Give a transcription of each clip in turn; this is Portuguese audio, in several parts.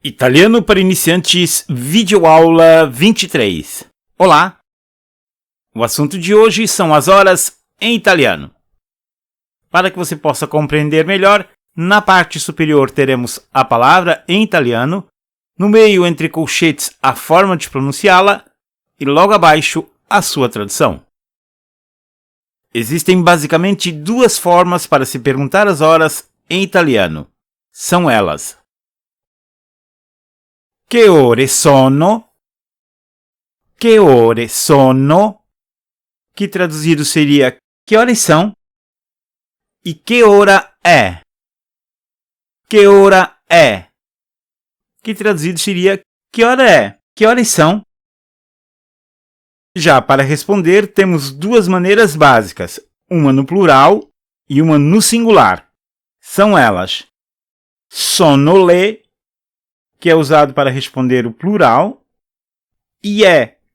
Italiano para iniciantes, videoaula 23. Olá! O assunto de hoje são as horas em italiano. Para que você possa compreender melhor, na parte superior teremos a palavra em italiano, no meio entre colchetes a forma de pronunciá-la e logo abaixo a sua tradução. Existem basicamente duas formas para se perguntar as horas em italiano. São elas: che ore sono? Que ore sono? Que traduzido seria que horas são? E que hora é? Que hora é? Que traduzido seria que hora é? Que horas são? Já para responder, temos duas maneiras básicas, uma no plural e uma no singular. São elas: sono le, que é usado para responder o plural, e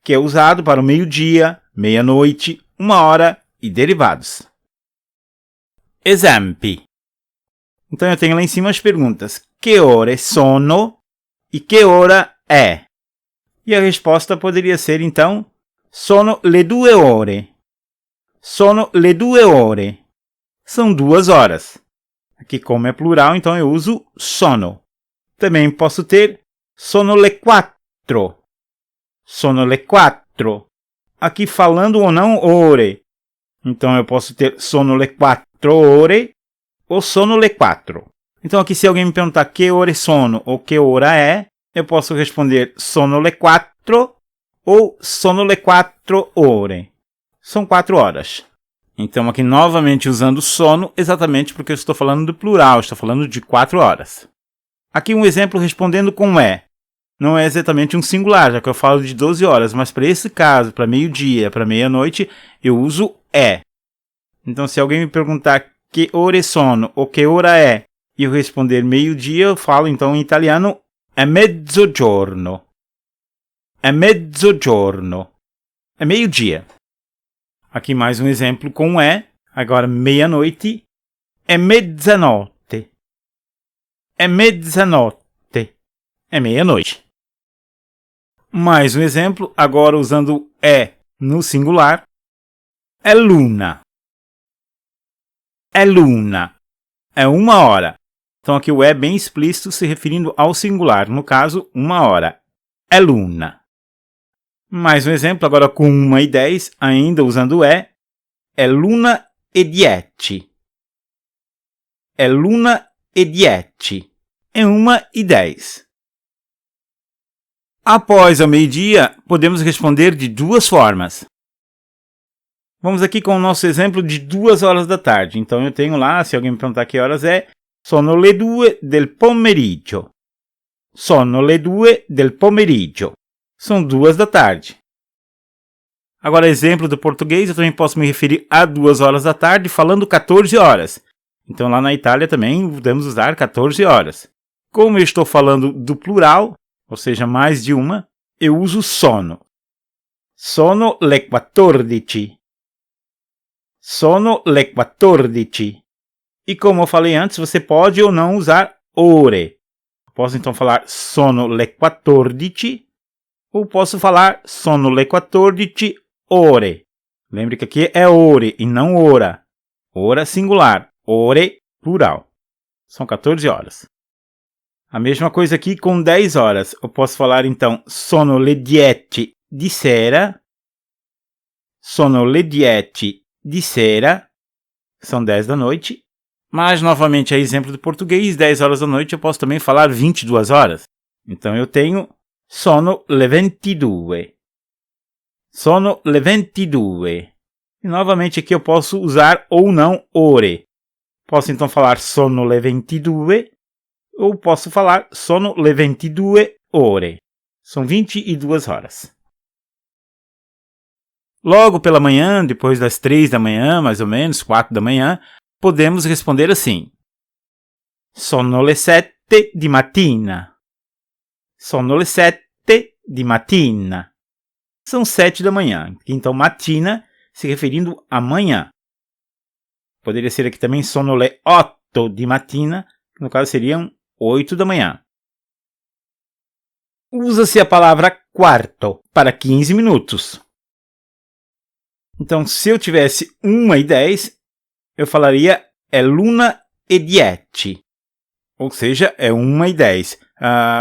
que é usado para o meio-dia, meia-noite, 1h e derivados. Esempi. Então eu tenho lá em cima as perguntas: que ore sono e que hora é? E a resposta poderia ser então: sono le 2 ore. Sono le 2 ore. São 2 horas. Aqui, como é plural, então eu uso sono. Também posso ter sono le 4. Sono le 4. Aqui falando ou não ore. Então eu posso ter sono le 4 ore ou sono le 4. Então aqui, se alguém me perguntar que ore sono ou que hora é, eu posso responder sono le 4 ou sono le 4 ore. São 4 horas. Então aqui novamente usando sono, exatamente porque eu estou falando do plural, estou falando de 4 horas. Aqui um exemplo respondendo com é. Não é exatamente um singular, já que eu falo de 12 horas, mas para esse caso, para meio-dia, para meia-noite, eu uso é. Então, se alguém me perguntar que ore sono ou que hora é, e eu responder meio-dia, eu falo então em italiano è mezzogiorno. É mezzogiorno. É meio-dia. Aqui mais um exemplo com é, agora meia-noite, è mezzanotte. É mezzanotte. É meia-noite. Mais um exemplo, agora usando é no singular. É luna. É luna. É 1h. Então aqui o é bem explícito se referindo ao singular, no caso, 1h. É luna. Mais um exemplo, agora com 1h10, ainda usando é luna e 10. É luna e 10. É 1h10. Após o meio-dia, podemos responder de duas formas. Vamos aqui com o nosso exemplo de 2 horas da tarde. Então eu tenho lá, se alguém me perguntar que horas é, sono le 2 del pomeriggio. Sono le 2 del pomeriggio. São 2 da tarde. Agora, exemplo do português, eu também posso me referir a 2 horas da tarde falando 14 horas. Então lá na Itália também podemos usar 14 horas. Como eu estou falando do plural, ou seja, mais de uma, eu uso sono. Sono le 14. Sono le 14. E como eu falei antes, você pode ou não usar ore. Posso então falar sono le 14 ou posso falar sono le 14 ore. Lembre que aqui é ore e não ora. Ora singular, ore plural. São 14 horas. A mesma coisa aqui com 10 horas. Eu posso falar então sono le 10 di sera. Sono le 10 di sera. São 10 da noite. Mas, novamente, é exemplo do português, 10 horas da noite eu posso também falar 22 horas. Então eu tenho sono le 22. Sono le 22. E, novamente, aqui eu posso usar ou não ore. Posso então falar sono le 22. Ou posso falar sono le 22 ore. São 22 horas. Logo pela manhã, depois das 3 da manhã, mais ou menos, 4 da manhã, podemos responder assim: sono le 7 di mattina. Sono le 7 di mattina. São 7 da manhã. Então, mattina se referindo à manhã. Poderia ser aqui também sono le 8 di mattina, que no caso seriam 8 da manhã. Usa-se a palavra quarto para 15 minutos. Então, se eu tivesse 1:10, eu falaria è l'1:10. Ou seja, é 1:10.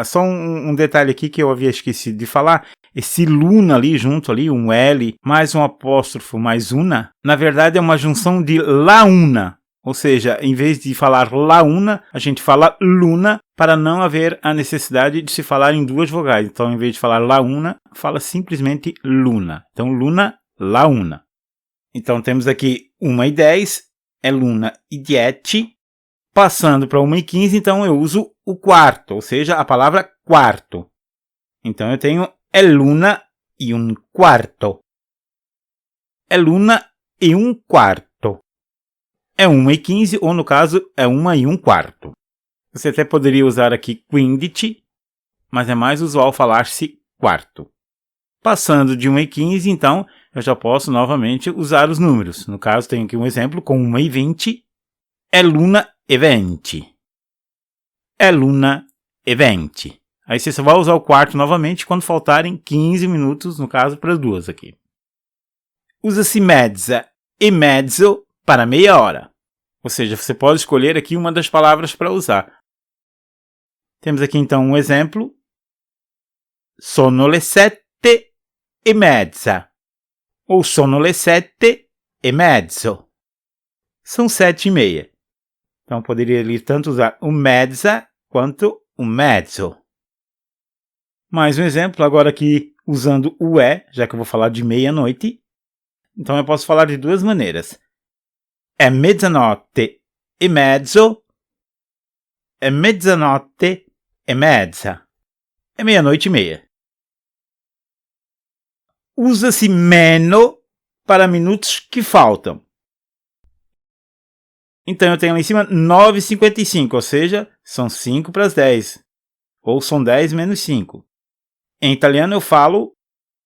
Só um detalhe aqui que eu havia esquecido de falar. Esse luna ali, junto ali, um L, mais um apóstrofo, mais una, na verdade é uma junção de la una. Ou seja, em vez de falar la una, a gente fala luna para não haver a necessidade de se falar em duas vogais. Então, em vez de falar la una, fala simplesmente luna. Então, luna, la una. Então, temos aqui 1:10, é l'1:10. Passando para 1:15, então eu uso o quarto, ou seja, a palavra quarto. Então, eu tenho è l'1:15. È l'1:15. É 1:15, ou no caso, é 1:15. Você até poderia usar aqui 15, mas é mais usual falar-se quarto. Passando de 1:15, então, eu já posso novamente usar os números. No caso, tenho aqui um exemplo com 1:20. È l'1:20. È l'1:20. Aí você só vai usar o quarto novamente quando faltarem 15 minutos, no caso, para as duas aqui. Usa-se mezza e mezzo para meia hora. Ou seja, você pode escolher aqui uma das palavras para usar. Temos aqui então um exemplo. Sono le 7:30. Ou sono le 7:30. São 7:30. Então, poderia ali tanto usar o mezza quanto o mezzo. Mais um exemplo, agora aqui usando o já que eu vou falar de meia-noite. Então, eu posso falar de duas maneiras. È mezzanotte e mezzo. È mezzanotte e mezza. É 00:30. Usa-se meno para minutos que faltam. Então, eu tenho lá em cima 9:55, ou seja, são 5 para as 10. Ou são 10 menos 5. Em italiano, eu falo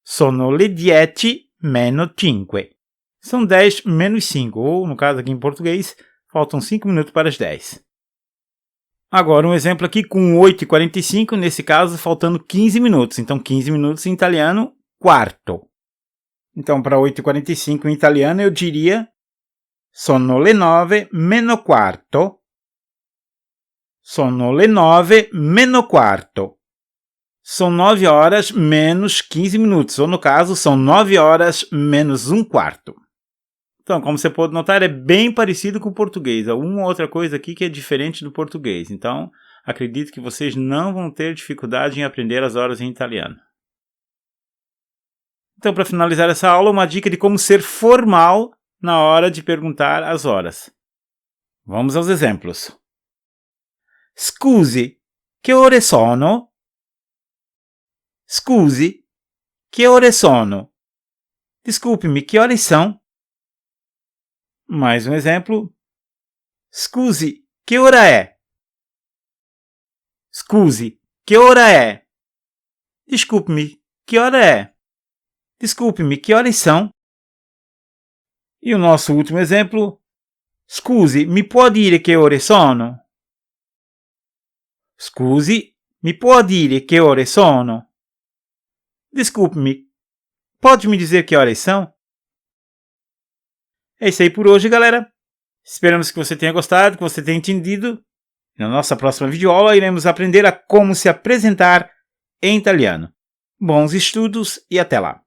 sono le 10:05. São 10 menos 5, ou no caso aqui em português, faltam 5 minutos para as 10. Agora um exemplo aqui com 8:45, nesse caso faltando 15 minutos. Então 15 minutos em italiano, quarto. Então para 8:45 em italiano eu diria sono le 9:45. Sono le 9:45. São 9 horas menos 15 minutos, ou no caso são 9 horas menos 1/4. Então, como você pode notar, é bem parecido com o português. Há uma outra coisa aqui que é diferente do português. Então, acredito que vocês não vão ter dificuldade em aprender as horas em italiano. Então, para finalizar essa aula, uma dica de como ser formal na hora de perguntar as horas. Vamos aos exemplos. Scusi, che ore sono? Scusi, che ore sono? Desculpe-me, que horas são? Mais um exemplo. Scusi, che ora è? Scusi, che ora è? Desculpe-me, que hora é? Desculpe-me, que horas são? E o nosso último exemplo. Scusi, mi può dire che ore sono? Scusi, mi può dire che ore sono? Desculpe-me, pode me dizer que horas são? É isso aí por hoje, galera. Esperamos que você tenha gostado, que você tenha entendido. Na nossa próxima videoaula, iremos aprender a como se apresentar em italiano. Bons estudos e até lá!